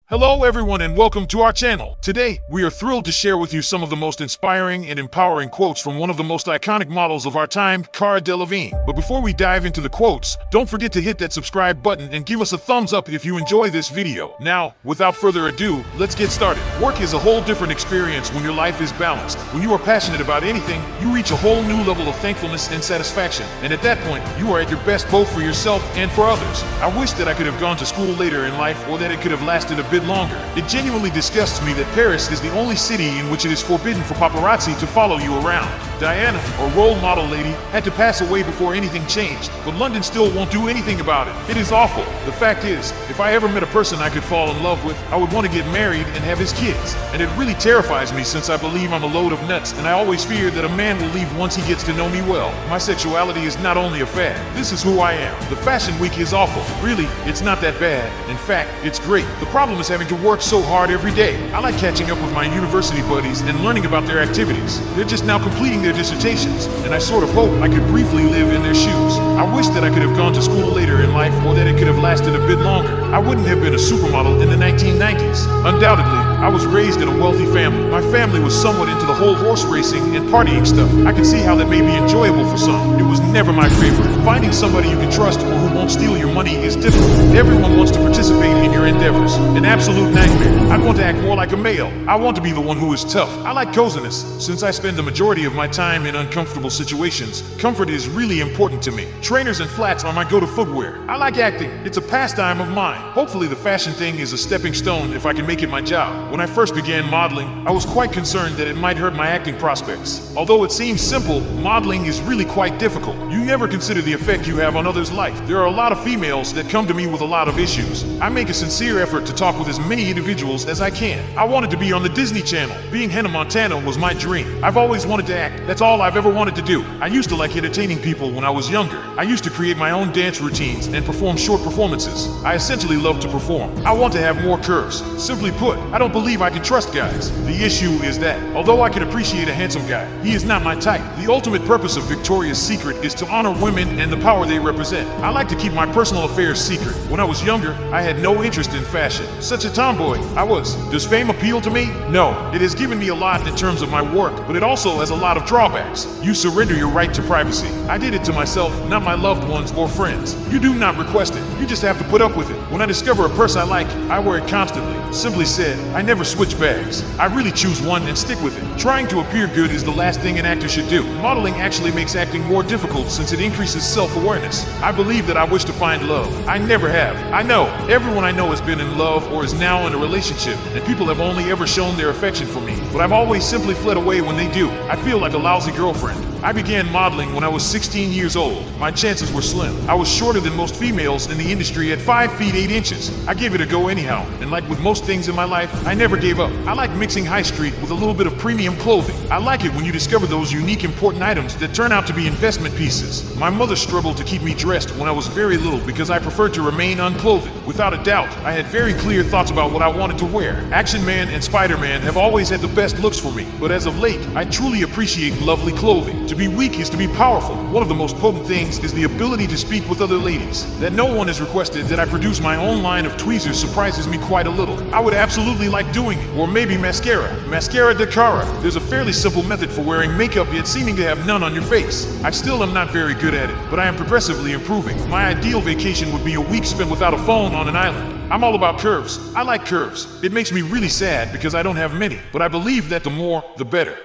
Hello everyone and welcome to our channel. Today, we are thrilled to share with you some of the most inspiring and empowering quotes from one of the most iconic models of our time, Cara Delevingne. But before we dive into the quotes, don't forget to hit that subscribe button and give us a thumbs up if you enjoy this video. Now, without further ado, let's get started. Work is a whole different experience when your life is balanced. When you are passionate about anything, you reach a whole new level of thankfulness and satisfaction. And at that point, you are at your best both for yourself and for others. I wish that I could have gone to school later in life or that it could have lasted a bit longer. It genuinely disgusts me that Paris is the only city in which it is forbidden for paparazzi to follow you around. Diana, a role model lady, had to pass away before anything changed, but London still won't do anything about it. It is awful. The fact is, if I ever met a person I could fall in love with, I would want to get married and have his kids. And it really terrifies me since I believe I'm a load of nuts and I always fear that a man will leave once he gets to know me well. My sexuality is not only a fad, this is who I am. The fashion week is awful. Really, it's not that bad. In fact, it's great. The problem is having to work so hard every day. I like catching up with my university buddies and learning about their activities. They're just now completing their dissertations, and I sort of hope I could briefly live in their shoes. I wish that I could have gone to school later in life or that it could have lasted a bit longer. I wouldn't have been a supermodel in the 1990s. Undoubtedly, I was raised in a wealthy family. My family was somewhat into the whole horse racing and partying stuff. I can see how that may be enjoyable for some. It was never my favorite. Finding somebody you can trust or who won't steal your money is difficult. Everyone wants to participate in your endeavors. An absolute nightmare. I want to act more like a male. I want to be the one who is tough. I like coziness. Since I spend the majority of my time in uncomfortable situations, comfort is really important to me. Trainers and flats are my go-to footwear. I like acting. It's a pastime of mine. Hopefully the fashion thing is a stepping stone if I can make it my job. When I first began modeling, I was quite concerned that it might hurt my acting prospects. Although it seems simple, modeling is really quite difficult. You never consider the effect you have on others' life. There are a lot of females that come to me with a lot of issues. I make a sincere effort to talk with as many individuals as I can. I wanted to be on the Disney Channel. Being Hannah Montana was my dream. I've always wanted to act. That's all I've ever wanted to do. I used to like entertaining people when I was younger. I used to create my own dance routines and perform short performances. I essentially love to perform. I want to have more curves. Simply put, I don't believe I can trust guys. The issue is that, although I can appreciate a handsome guy, he is not my type. The ultimate purpose of Victoria's Secret is to honor women and the power they represent. I like to keep my personal affairs secret. When I was younger, I had no interest in fashion. Such a tomboy I was. Does fame appeal to me? No. It has given me a lot in terms of my work, but it also has a lot of drawbacks. You surrender your right to privacy. I did it to myself, not my loved ones or friends. You do not request it. You just have to put up with it. When I discover a purse I like, I wear it constantly. Simply said, I never switch bags. I really choose one and stick with it. Trying to appear good is the last thing an actor should do. Modeling actually makes acting more difficult since it increases self-awareness. I believe that I wish to find love. I never have. I know. Everyone I know has been in love or is now in a relationship, and people have only ever shown their affection for me. But I've always simply fled away when they do. I feel like a lousy girlfriend. I began modeling when I was 16 years old. My chances were slim. I was shorter than most females in the industry at 5 feet 8 inches. I gave it a go anyhow, and like with most things in my life, I never gave up. I like mixing high street with a little bit of premium clothing. I like it when you discover those unique important items that turn out to be investment pieces. My mother struggled to keep me dressed when I was very little because I preferred to remain unclothed. Without a doubt, I had very clear thoughts about what I wanted to wear. Action Man and Spider-Man have always had the best looks for me, but as of late, I truly appreciate lovely clothing. To be weak is to be powerful. One of the most potent things is the ability to speak with other ladies. That no one has requested that I produce my own line of tweezers surprises me quite a little. I would absolutely like doing it. Or maybe mascara. Mascara de Cara. There's a fairly simple method for wearing makeup yet seeming to have none on your face. I still am not very good at it, but I am progressively improving. My ideal vacation would be a week spent without a phone on an island. I'm all about curves. I like curves. It makes me really sad because I don't have many, but I believe that the more, the better.